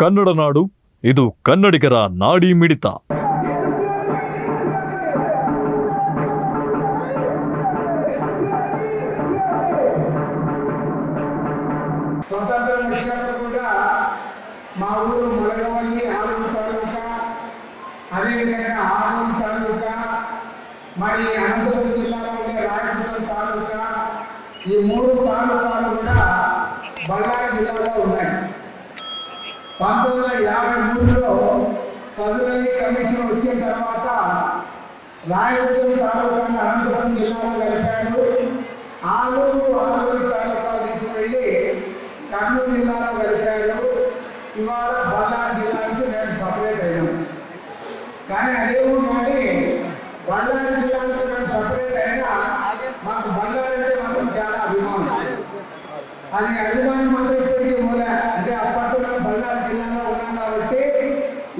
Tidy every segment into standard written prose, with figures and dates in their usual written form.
ಕನ್ನಡ ನಾಡು, ಇದು ಕನ್ನಡಿಗರ ನಾಡಿ ಮಿಡಿತ. స్వతంత్రం వచ్చినప్పుడు కూడా మా ఊరు మలగవల్లి ఆలూరు తాలూకా, అదేవిధంగా ఆలూరు తాలూకా, మరి అనంతపురం జిల్లాలో ఉండే రాయచూరు తాలూకా, ఈ 3 తాలూకాలు కూడా బళ్ళారి జిల్లాలో ఉన్నాయి. 1953లో పదులై కమిషన్ వచ్చిన తర్వాత రాయచూరు తాలూకాను అనంతపురం జిల్లాలో కలిపారు. ఆలూరు తాలూకా తీసుకెళ్ళి కర్నూలు జిల్లాలో కలిపారు. ఇవాళ బళ్ళారి జిల్లా నుంచి నేను సపరేట్ అయినాను. కానీ అదేమో కానీ బళ్ళారి జిల్లా నుంచి మేము సపరేట్ అయినా మాకు బళ్ళారి అంటే మాత్రం చాలా అభిమానం. అది అభిమానం మాత్రం ఇప్పటికీ మూల. అంటే అప్పట్లో మేము బళ్ళారి జిల్లాలో ఉన్నాం కాబట్టి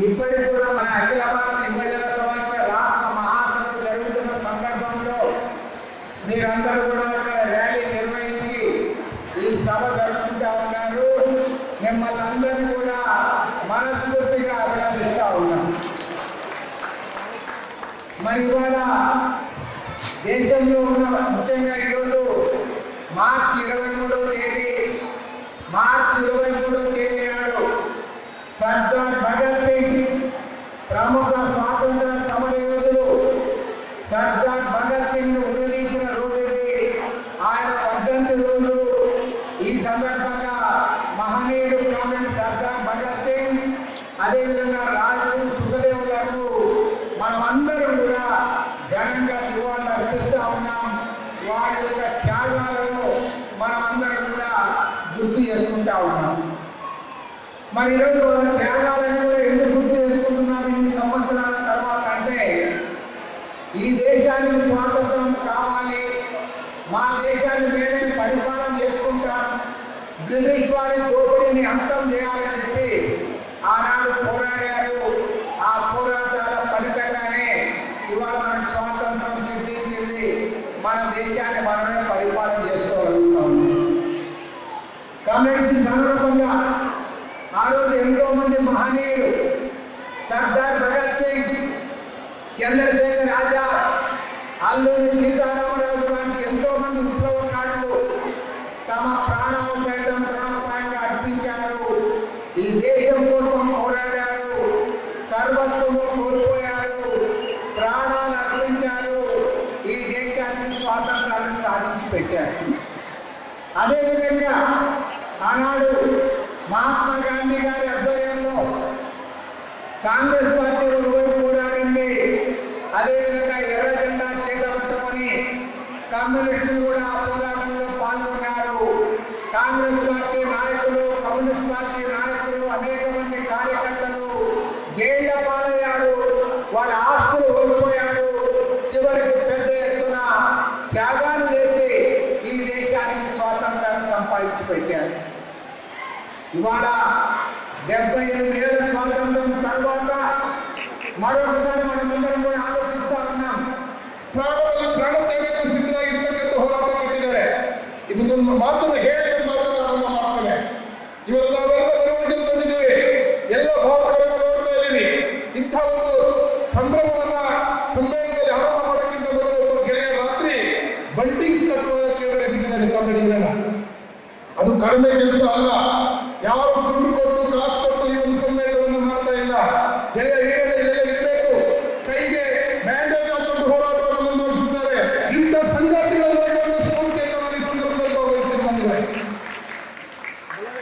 ఇప్పటికి కూడా మన అఖిల భారత యువజన సమాఖ్య రాష్ట్ర మహాసభ జరుగుతున్న సందర్భంలో మీరందరూ కూడా ర్యాలీ నిర్వహించి ఈ సభ జరుపుకుంటా ఉన్నారు. మిమ్మల్ని అందరినీ కూడా మనస్ఫూర్తిగా అభినందిస్తూ ఉన్నాం. మరి ఇవాళ దేశంలో ఉన్న ముఖ్యంగా ఈరోజు మార్చి 23వ తేదీ నాడు సర్దార్ భగత్ సింగ్, ప్రముఖ స్వాతంత్ర సమరయోధులు సర్దార్ భగత్ సింగ్ ఉరిదీసిన రోజు ఇది. ఆయన 18 రోజు. ఈ సందర్భంగా మహనీయుడు కామెంట్ సర్దార్ భగత్ సింగ్, అదేవిధంగా రాజు సుఖదేవులకు మనమందరం కూడా ఘనంగా నివాళులు అర్పిస్తూ ఉన్నాం. వారి యొక్క త్యాగాలను మనమందరం కూడా గుర్తు చేసుకుంటా ఉన్నాం. మరి ఈరోజు వాళ్ళ త్యాగాలను కూడా ఎందుకు గుర్తు చేసుకుంటున్నాం ఇన్ని సంవత్సరాల తర్వాత అంటే, ఈ దేశానికి స్వాతంత్రం కావాలి, మా దేశాన్ని మేమే పరిపాలన చేసుకుంటాం, బ్రిటిష్ వారి దోపిడీని అంతం చేయాలని చెప్పి ఆనాడు పోరాడారు. ఆ పోరాటాల ఫలితంగానే ఇవాళ మనకు స్వాతంత్రం సిద్ధించింది. మన దేశాన్ని మనమే పరిపాలన చేసుకోగలుగుతాం. కమ్యూనిస్ట్ సందర్భంగా ఆ రోజు ఎంతో మంది మహనీయులు సర్దార్ భగత్ సింగ్, చంద్రశేఖర్ ఆజాద్, అల్లూరి సీతారామరాజు లాంటి ఎంతో మంది విప్లవకారులు తమ ప్రాణాలు సైతం ప్రాణాపాయంగా అర్పించారు. ఈ దేశం కోసం పోరాడారు, సర్వస్వము కోల్పోయారు, ప్రాణాలు అర్పించారు, ఈ దేశానికి స్వాతంత్రాన్ని సాధించి పెట్టారు. అదేవిధంగా ఆనాడు మహాత్మా గాంధీ గారి ఆధ్వర్యంలో కాంగ్రెస్ పార్టీ ఒకవైపు పోరాడింది, అదేవిధంగా ఎర్ర జెండా చేతపట్టుకొని కమ్యూనిస్టులు కూడా ఆ పోరాటంలో పాల్గొన్నారు. కాంగ్రెస్ పార్టీ నాయకులు, కమ్యూనిస్ట్ పార్టీ నాయకులు, అనేక మంది కార్యకర్తలు జైళ్ళ పాలయ్యారు, వాళ్ళ ఆస్తులు కోల్పోయారు. చివరికి పెద్ద ఎత్తున త్యాగాలు చేసి ఈ దేశానికి స్వాతంత్రాన్ని సంపాదించి పెట్టారు. ఇవాళ 78 ఏళ్ల స్వాతంత్రం తర్వాత మరొకసారి మనమందరం కూడా ఆలోచిస్తా ఉన్నాం. ಪ್ರಾಣತ್ಯಾಗಕ್ಕೆ ಸಿದ್ಧರಾಗಿರ್ತಕ್ಕಂಥ ಹೋರಾಟ ಕಟ್ಟಿದ್ದಾರೆ. ಇದನ್ನು ಮಾತ್ರ ಹೇಳಿದ ಮಾತ್ರ ಆರಂಭ ಮಾಡ್ತಾನೆ. ಇವತ್ತು ನಾವೆಲ್ಲ ಮೆರವಣಿಗೆ ಬಂದಿದ್ದೀವಿ, ಎಲ್ಲ ಭಾವಗಳನ್ನು ನೋಡ್ತಾ ಇದ್ದೀವಿ. ಇಂಥ ಒಂದು ಸಂಭ್ರಮವನ್ನ ಸಮ್ಮೇಳನದಲ್ಲಿ ಆರಂಭ ಮಾಡೋಕ್ಕಿಂತ ಮೊದಲು ಒಬ್ಬರು ಗೆಳೆಯ ರಾತ್ರಿ ಬಂಟಿಂಗ್ಸ್ ಕಟ್ಟುವುದಕ್ಕೆ ಬಿಟ್ಟಿದ್ದಾರೆ ಕನ್ನಡಿಗರನ್ನ. ಅದು ಕಡಿಮೆ ಕೆಲಸ ಅಲ್ಲ. ಯಾರು ದುಡ್ಡು ಕೊಟ್ಟು ಕಾಸು ಕೊಟ್ಟು ಈ ಒಂದು ಸಮ್ಮೇಳನವನ್ನು ಮಾಡ್ತಾ ಇಲ್ಲ. ಎಲ್ಲ ಇರಬೇಕು, ಕೈಗೆ ಬ್ಯಾಂಡೇಜ್ ಹಾಕೊಂಡು ಹೋರಾಟವನ್ನು ಮುಂದುವರಿಸಿದ್ದಾರೆ. ಇಂಥ ಸಂಗಾತಿಗಳನ್ನು ಸಂಸ್ಥೆಗಳನ್ನು ಈ ಸಂದರ್ಭದಲ್ಲಿ ಭಾಗವಹಿಸಿದ್ದಾರೆ.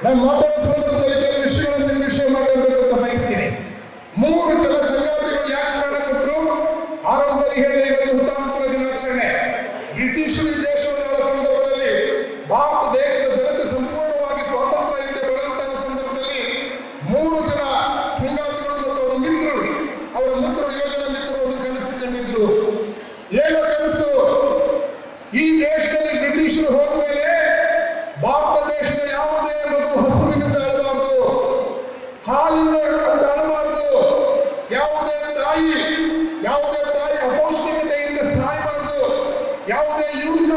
ನಾನು ಮಾತಾಡೋ ಸಂದರ್ಭದಲ್ಲಿ ಕೆಲವು ವಿಷಯಗಳನ್ನು ವಿಷಯ ಮಾಡಬೇಕು ಅಂತ ಬಯಸ್ತೀನಿ. 3 ಜನ ಸಂಗಾತಿಗಳು ಯಾಕೆ ಪ್ರಾಣ ಕೊಟ್ಟರು? ಆರಂಭದಲ್ಲಿ ಹೇಳಿದ ಇವತ್ತು ಹುತಾತ್ಮರ ದಿನಾಚರಣೆ. ಬ್ರಿಟಿಷರು ಈ ದೇಶವನ್ನು ಆಳುವ ಸಂದರ್ಭದಲ್ಲಿ ಭಾರತ ದೇಶದ ಜನತೆ ಸಂಪೂರ್ಣವಾಗಿ ಸ್ವಾತಂತ್ರ್ಯ ಇಲ್ಲದೆ ಬೆಳೆದಂತಹ ಸಂದರ್ಭದಲ್ಲಿ 3 ಜನ ಸಂಗಾತಿಗಳು ಮತ್ತು ಅವರ ಮಿತ್ರರು, ಯೋಜನೆ ಮಿತ್ರರು ಒಂದು ಕನಸು ಕಂಡಿದ್ರು. ಏನು ಕನಸು? ಈ ದೇಶದಲ್ಲಿ ಬ್ರಿಟಿಷರು ಹೋದ ಮೇಲೆ ಭಾರತ ದೇಶದ ಯಾವುದೇ ಮಗು ಹಸುವಿನಿಂದ ಅಳಬಾರದು, ಹಾಲಿನ ಅಂತ ಅಳಬಾರದು, ಯಾವುದೇ ತಾಯಿ ಅಪೌಷ್ಟಿಕತೆಯಿಂದ ಸಾಯಬಾರದು, ಯಾವುದೇ ಯುವಕ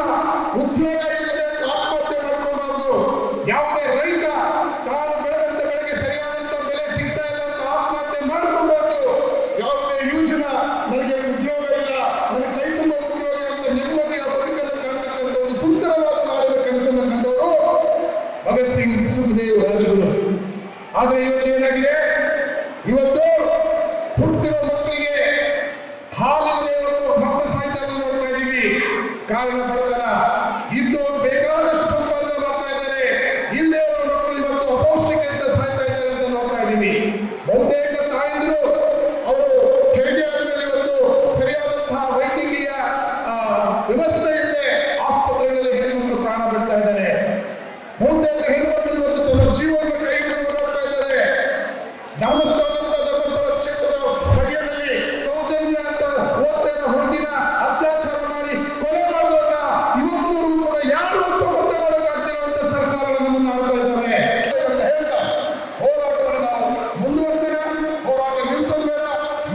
ಉದ್ಯೋಗ ಇಲ್ಲದೆ ಆತ್ಮಹತ್ಯೆ ಮಾಡ್ಕೋಬಾರದು, ಯಾವುದೇ ರೈತ ತಾನು ಬೆಳೆದಂತ ಬೆಳೆಗೆ ಸರಿಯಾದಂತ ಬೆಲೆ ಸುಮ್ಮನೆ ಬಳಸುವುದು. ಆದ್ರೆ ಇವತ್ತು ಏನಾಗಿದೆ, ಇವತ್ತು ಹುಟ್ಟಿರೋ ಮಕ್ಕಳಿಗೆ ಹಾಲಿನ ಇವತ್ತು ಮಕ್ಕಳು ಸಾಯ್ತಾ ನೋಡ್ತಾ ಇದ್ದೀವಿ. ಕಾರಣ ಬಡತನ. ಇದ್ದವರು ಬೇಕಾದಷ್ಟು ಸಂಪಾದನೆ ಮಾಡ್ತಾ ಇದ್ದಾರೆ, ಇಲ್ಲೇ ಮಕ್ಕಳು ಇವತ್ತು ಅಪೌಷ್ಟಿಕತೆಯಿಂದ ಸಾಯ್ತಾ ಇದ್ದಾರೆ ಅಂತ ನೋಡ್ತಾ ಇದ್ದೀವಿ. ಬಹುತೇಕ ತಾಯಂದಿರು ಅವರು ಹೆರಿಗೆ ಆದ್ಮೇಲೆ ಇವತ್ತು ಸರಿಯಾದಂತಹ ವೈದ್ಯಕೀಯ ವ್ಯವಸ್ಥೆ ಇಲ್ಲದೆ ಆಸ್ಪತ್ರೆಗಳಲ್ಲಿ ಹೆಣ್ಣು ಪ್ರಾಣ ಬಿಡ್ತಾ ಇದ್ದಾರೆ. ಬಹುತೇಕ ಹೆಣ್ಣುಮಕ್ಕಳು ಇವತ್ತು ತಮ್ಮ ಜೀವನ ಕೈಗೊಂಡು ನೋಡ್ತಾ ಇದ್ದಾರೆ. ಧರ್ಮಸ್ಥಳ ಕ್ಷೇತ್ರದ ಬಗೆಯಲ್ಲಿ ಸೌಜನ್ಯ ಅಂತ ಓದ್ತಾ ಇರೋ ಹುಡುಗಿನ ಅತ್ಯಾಚಾರ ಮಾಡಿ ಕೊಲೆ ಮಾಡುವಾಗ ಇವತ್ತು ಕೂಡ ಯಾರು ಗೊತ್ತೇ ಮಾಡೋಕ್ಕಾಗ್ತಿರುವಂತ ಸರ್ಕಾರವನ್ನು ಮುನ್ನಾಡ್ತಾ ಇದ್ದಾರೆ ಅಂತ ಹೇಳ್ತಾ ಹೋರಾಟವನ್ನು ನಾವು ಮುಂದುವರಿಸೋಣ. ಹೋರಾಟ ನಿಲ್ಲಿಸೋದು ಬೇಡ.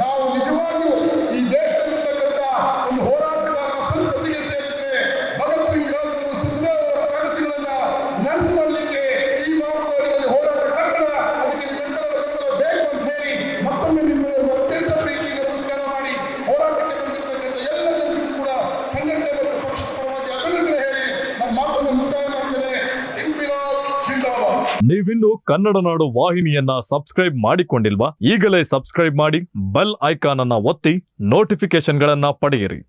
ನಾವು ನಿಜವಾಗಿಯೂ ಈ ದೇಶದಲ್ಲಿರ್ತಕ್ಕಂಥ ಒಂದು ಹೋರಾಟಗಾರರ ಸಂತತಿಗೆ ಸೇರಿದ್ರೆ ಭಗತ್ ಸಿಂಗ್ ರಾಜ್ಗುರು ಸುಖದೇವ್ ಅವರ ಕನಸುಗಳನ್ನ ನಡೆಸಿ ಮಾಡಲಿಕ್ಕೆ ಈ ಮಾರ್ಗದಲ್ಲಿ ಹೋರಾಟ ಕಟ್ಟಡ ಅದಕ್ಕೆ ಬೆಂಬಲ ಬೇಕು ಅಂತ ಹೇಳಿ ಮತ್ತೊಮ್ಮೆ ನಿಮ್ಮೆಲ್ಲರಿಗೂ ಅತ್ಯಂತ ಪ್ರೀತಿಯಿಂದ ನಮಸ್ಕಾರ ಮಾಡಿ ಹೋರಾಟಕ್ಕೆ ಬಂದಿರತಕ್ಕಂಥ ಎಲ್ಲ ಜನರಿಗೂ ಕೂಡ ಸಂಘಟನೆ ಮತ್ತು ಪಕ್ಷದ ಪರವಾಗಿ ಅಭಿನಂದನೆ ಹೇಳಿ ನನ್ನ ಮಾತನ್ನು ಮುಕ್ತಾಯ ಮಾಡ್ತೇನೆ. ಇನ್ಕ್ವಿಲಾಬ್ ಜಿಂದಾಬಾದ್. ನೀವಿನ್ನು ಕನ್ನಡ ನಾಡು ವಾಹಿನಿಯನ್ನ ಸಬ್ಸ್ಕ್ರೈಬ್ ಮಾಡಿಕೊಂಡಿಲ್ವಾ? ಈಗಲೇ ಸಬ್ಸ್ಕ್ರೈಬ್ ಮಾಡಿ, ಬೆಲ್ ಐಕಾನ್ ಅನ್ನ ಒತ್ತಿ ನೋಟಿಫಿಕೇಶನ್ಗಳನ್ನ ಪಡೆಯಿರಿ.